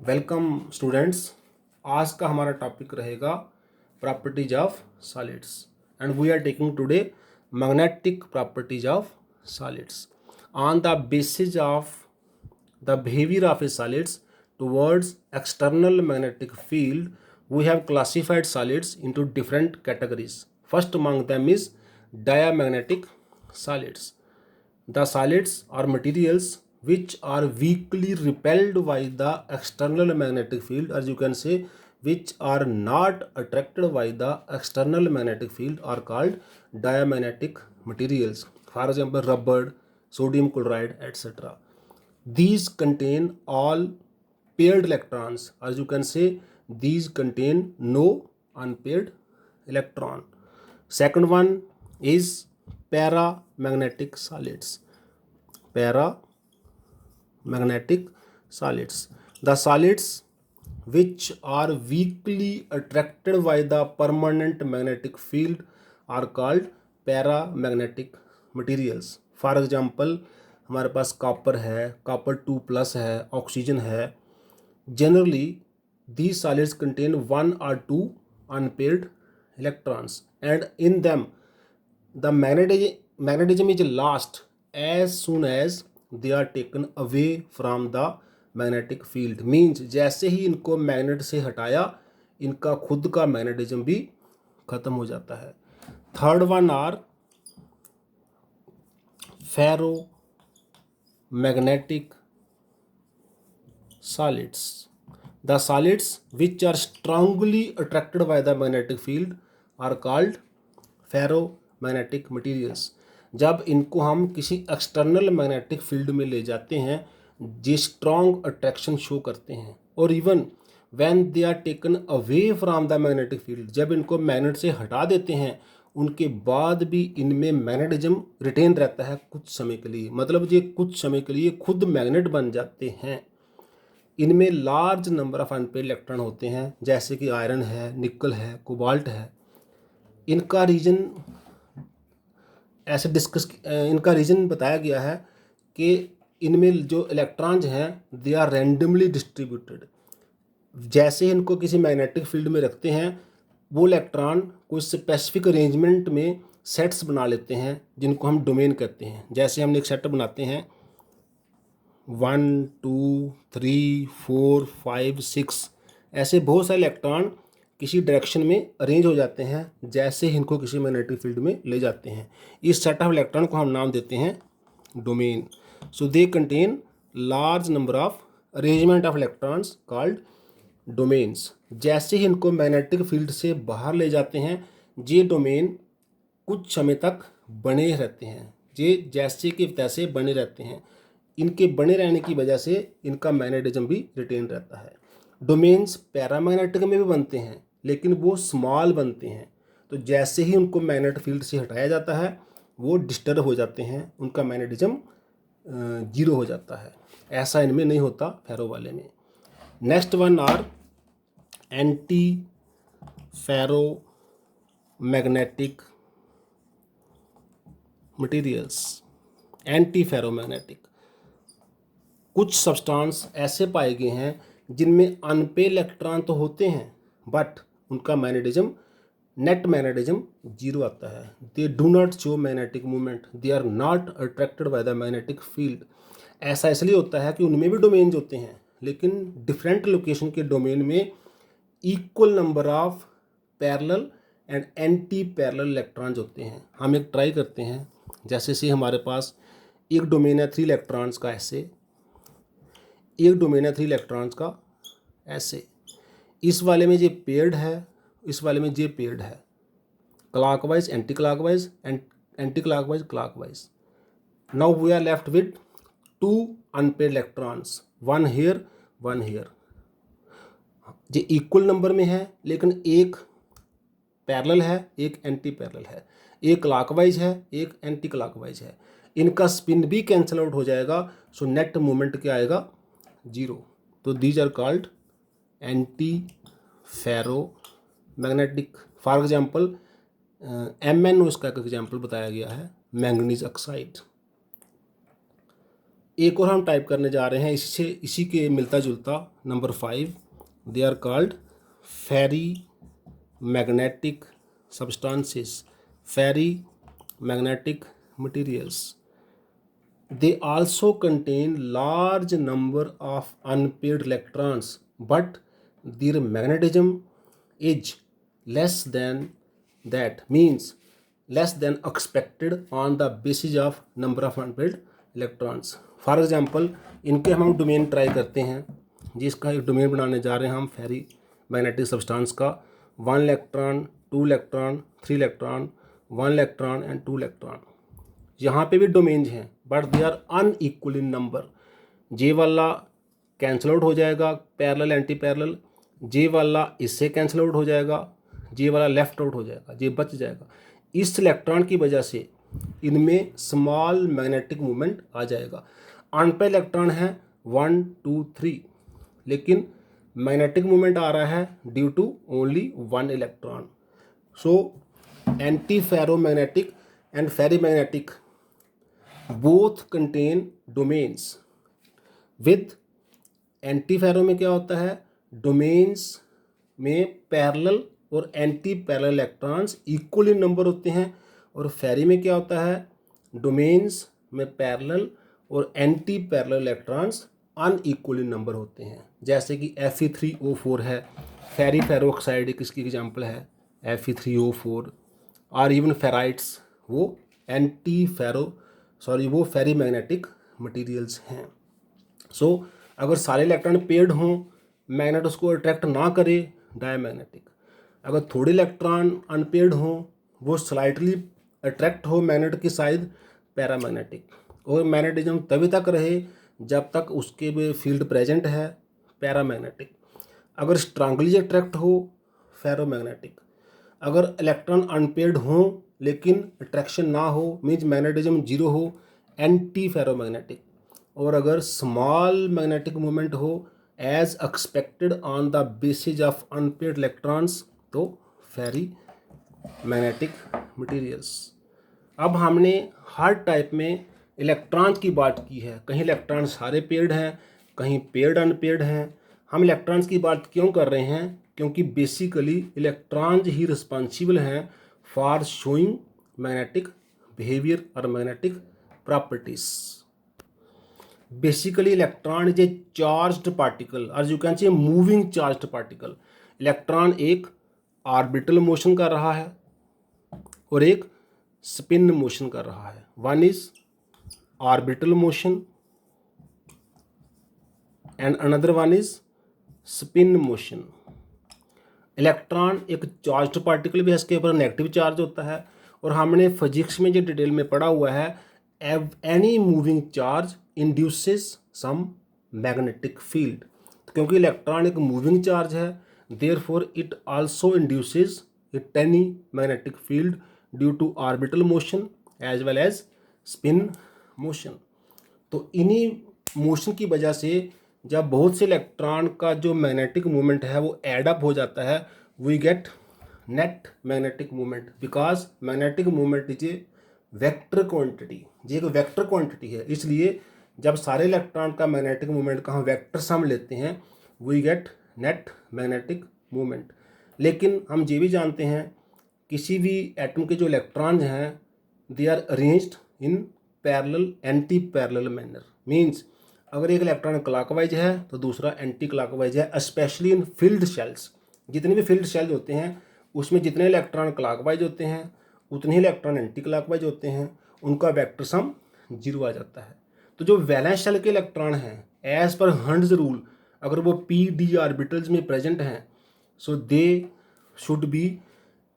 Welcome students. आज का हमारा टॉपिक रहेगा properties of solids and we are taking today magnetic properties of solids on the basis of the behavior of a solids towards external magnetic field. We have classified solids into different categories. First among them is diamagnetic solids. The solids are materials which are weakly repelled by the external magnetic field, as you can say, which are not attracted by the external magnetic field, are called diamagnetic materials. For example, rubber, sodium chloride, etc. These contain all paired electrons. As you can say, these contain no unpaired electron. Second one is paramagnetic solids. Paramagnetic solids. The solids which are weakly attracted by the permanent magnetic field are called paramagnetic materials. For example, हमारे पास copper है, copper 2+ है, oxygen है. Generally these solids contain 1 or 2 unpaired electrons and in them the magnetism is lost as soon as they are taken away from the magnetic field. Means जैसे ही इनको magnet से हटाया, इनका खुद का मैग्नेटिज्म भी खत्म हो जाता है. Third one are ferro magnetic solids. The solids which are strongly attracted by the magnetic field are called ferromagnetic materials. जब इनको हम किसी एक्सटर्नल मैग्नेटिक फील्ड में ले जाते हैं, जे स्ट्रॉन्ग अट्रैक्शन शो करते हैं, और even when they are taken away from the magnetic field, जब इनको मैग्नेट से हटा देते हैं, उनके बाद भी इनमें मैग्नेटिज्म रिटेन रहता है कुछ समय के लिए. मतलब ये कुछ समय के लिए खुद मैग्नेट बन जाते हैं. इनमें large number of unpaired electron होते हैं, जैसे कि आयरन है, निकल है, कोबाल्ट है. इनका रीजन बताया गया है कि इनमें जो इलेक्ट्रॉन्स हैं दे आर रैंडमली डिस्ट्रीब्यूटेड. जैसे ही इनको किसी मैग्नेटिक फील्ड में रखते हैं, वो इलेक्ट्रॉन कोई स्पेसिफिक अरेंजमेंट में सेट्स बना लेते हैं, जिनको हम डोमेन कहते हैं. जैसे हम एक सेट बनाते हैं 1 2 3 4 5 6, ऐसे बहुत सारे इलेक्ट्रॉन किसी डायरेक्शन में अरेंज हो जाते हैं जैसे ही इनको किसी मैग्नेटिक फील्ड में ले जाते हैं. इस सेट ऑफ इलेक्ट्रॉन को हम नाम देते हैं domain. So they contain large number of arrangement of electrons called domains. जैसे ही इनको मैग्नेटिक फील्ड से बाहर ले जाते हैं, ये डोमेन कुछ समय तक बने रहते हैं. ये जैसे कि तैसे बने रहते हैं. इनके बने रहने की वजह से इनका मैग्नेटिज्म भी रिटेन रहता है. डोमेन्स पैरामैग्नेटिक में भी बनते हैं, लेकिन वो स्मॉल बनते हैं. तो जैसे ही उनको मैग्नेट फील्ड से हटाया जाता है, वो डिस्टर्ब हो जाते हैं, उनका मैग्नेटिज्म जीरो हो जाता है. ऐसा इनमें नहीं होता फेरो वाले में. Next one are anti ferromagnetic materials. Anti ferromagnetic कुछ सब्सटेंस ऐसे पाए गए हैं जिनमें अनपेड इलेक्ट्रॉन तो होते हैं, बट उनका मैग्नेटिज्म नेट मैग्नेटिज्म जीरो आता है. They do not show magnetic movement, they are not attracted by the magnetic field. ऐसा इसलिए होता है कि उनमें भी डोमेन्स होते हैं, लेकिन डिफरेंट लोकेशन के डोमेन में equal number of parallel and anti parallel electrons होते हैं. हम एक ट्राई करते हैं. जैसे से हमारे पास एक डोमेन है 3 इलेक्ट्रॉन्स का ऐसे, एक डोमेन है 3 इलेक्ट्रॉन्स का ऐसे. इस वाले में ये पेयर्ड है, इस वाले में ये पेयर्ड है. Clockwise, anti clockwise and anti clockwise, clockwise. Now we are left with 2 unpaired electrons, one here one here. ये इक्वल नंबर में है, लेकिन एक पैरेलल है, एक एंटी पैरेलल है. एक क्लॉकवाइज है, एक एंटी क्लॉकवाइज है. इनका स्पिन भी कैंसल आउट हो जाएगा. सो नेट मोमेंट क्या आएगा? जीरो. तो these are called anti ferro magnetic. For example MnO इसका एक एग्जाम्पल बताया गया है, मैंगनीज ऑक्साइड. एक और हम टाइप करने जा रहे हैं इससे इसी के मिलता जुलता number 5, they are called ferri magnetic substances, ferri magnetic materials. They also contain large number of unpaired electrons, but their magnetism is less than that, means less than expected on the basis of number of unpaired electrons. For example, इनके हम domain try करते हैं, जिसका एक domain बनाने जा रहे हैं हम फेरी मैग्नेटिक सब्सटेंस का। 1 electron, 2 electron, 3 electron, 1 electron and 2 electron. यहाँ पे भी डोमेन्स हैं but they are unequal in number. जे वाला कैंसल आउट हो जाएगा पैरेलल एंटी पैरेलल, जे वाला इससे कैंसल आउट हो जाएगा, जे वाला लेफ्ट आउट हो जाएगा, जे बच जाएगा। इस इलेक्ट्रॉन की वजह से इनमें स्मॉल मैग्नेटिक मूवमेंट आ जाएगा। अनपेयर इलेक्ट्रॉन है 1 2 3, लेकिन मैग्नेटिक मूवमेंट आ रहा है due to only 1 electron. So anti ferromagnetic and ferrimagnetic both contain domains. With anti ferro में क्या होता है, डोमेन्स में पैरेलल और anti parallel electrons equal in number होते हैं, और फेरी में क्या होता है, डोमेन्स में पैरेलल और anti parallel electrons unequal in number होते हैं। जैसे कि Fe3O4 है, फेरी फेरोक्साइड एक इसकी एग्जाम्पल है Fe3O4, और इवन फेराइट्स वो वो फेरी मैग्नेटिक मटीरियल्स हैं। सो अगर सारे इलेक्ट्रॉन पेयर्ड हों, मैग्नेट उसको अट्रैक्ट ना करे, डायमैग्नेटिक। अगर थोड़े इलेक्ट्रॉन अनपेयर्ड हों, वो स्लाइटली अट्रैक्ट हो मैग्नेट की साइड, पैरामैग्नेटिक। और मैग्नेटिज्म तभी तक रहे जब तक उसके में फील्ड प्रेजेंट है, पैरामैग्नेटिक। अगर स्ट्रांगली अट्रैक्ट हो, फेरोमैग्नेटिक। अगर इलेक्ट्रॉन अनपेयर्ड हों लेकिन अट्रैक्शन ना हो, मीन्स मैग्नेटिज्म जीरो हो, एंटी फेरोमैग्नेटिक। और अगर स्मॉल मैग्नेटिक मूवमेंट हो as expected on the basis of unpaired electrons, तो फेरी मैग्नेटिक मटेरियल्स। अब हमने हर टाइप में इलेक्ट्रॉन्स की बात की है, कहीं इलेक्ट्रॉन सारे पेयर्ड हैं, कहीं पेयर्ड अनपेयर्ड हैं। हम इलेक्ट्रॉन्स की बात क्यों कर रहे हैं, क्योंकि बेसिकली इलेक्ट्रॉन्स ही रिस्पॉन्सिबल हैं फॉर शोइंग मैग्नेटिक बिहेवियर और magnetic properties. Basically electron is a charged particle और you can say moving charged particle. Electron एक ऑर्बिटल मोशन कर रहा है और एक स्पिन मोशन कर रहा है। One is orbital motion and another one is spin motion. Electron एक चार्ज्ड पार्टिकल भी है, इसके ऊपर नेगेटिव चार्ज होता है, और हमने फिजिक्स में जो डिटेल में पढ़ा हुआ है, any moving charge induces some magnetic field. क्योंकि इलेक्ट्रॉन एक मूविंग चार्ज है, therefore it also induces a tiny magnetic field due to orbital motion as well as spin motion. तो इन्हीं मोशन की वजह से जब बहुत से इलेक्ट्रॉन का जो मैग्नेटिक मूवमेंट है वो एड अप हो जाता है, we get net magnetic movement, because magnetic movement is a vector quantity. ये एक वेक्टर क्वांटिटी है, इसलिए जब सारे इलेक्ट्रॉन का मैग्नेटिक मूवमेंट का हम वेक्टर सम लेते हैं, we get net magnetic movement. लेकिन हम ये भी जानते हैं किसी भी एटम के जो इलेक्ट्रॉन्स हैं, they are arranged in parallel anti parallel manner. Means अगर एक इलेक्ट्रॉन क्लॉकवाइज है तो दूसरा एंटी क्लॉकवाइज है, स्पेशली इन फील्ड शेल्स। जितने भी फील्ड शेल्स होते हैं उसमें जितने इलेक्ट्रॉन क्लॉकवाइज होते हैं उतने ही इलेक्ट्रॉन एंटी क्लॉकवाइज होते हैं, उनका वेक्टर सम 0 आ जाता है। तो जो वैलेंस शेल के इलेक्ट्रॉन हैं, एज पर हंड्स रूल, अगर वो पी डी ऑर्बिटल्स में प्रेजेंट हैं, so they should be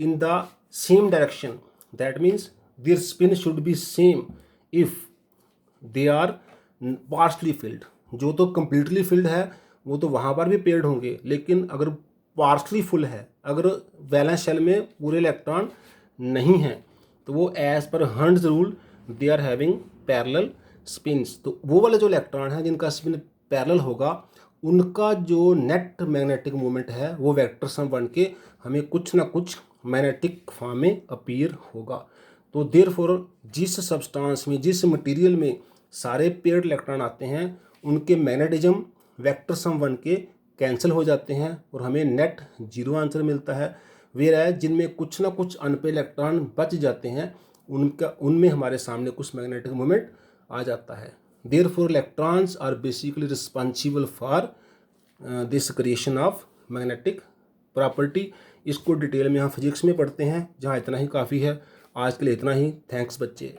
in the same direction, that means their spin should be same if they are partially filled. जो तो completely field है वो तो वहाँ पर भी पेयर्ड होंगे, लेकिन अगर पार्शली फुल है, अगर वैलेंस शेल में पूरे इलेक्ट्रॉन नहीं हैं, तो वो as per Hund's rule they are having parallel spins. तो वो वाले जो इलेक्ट्रॉन हैं जिनका स्पिन पैरेलल होगा, उनका जो नेट मैग्नेटिक मूवमेंट है वो वेक्टर सम बन के हमें कुछ ना कुछ मैग्नेटिक फॉर्म में अपीयर होगा। तो देयरफॉर जिस सब्सटेंस में, जिस मटेरियल में सारे पेयर्ड इलेक्ट्रॉन आते हैं उनके मैग्नेटिज्म वेक्टर सम 1 के कैंसिल हो जाते हैं और हमें नेट 0 आंसर मिलता है। वेयर जिनमें कुछ ना कुछ अनपेड इलेक्ट्रॉन बच जाते हैं उनमें हमारे सामने कुछ मैग्नेटिक मोमेंट आ जाता है। Therefore electrons are basically responsible for this creation of magnetic property. इसको डिटेल में हम फिजिक्स में पढ़ते हैं, जहाँ इतना ही काफ़ी है। आज के लिए इतना ही। थैंक्स बच्चे।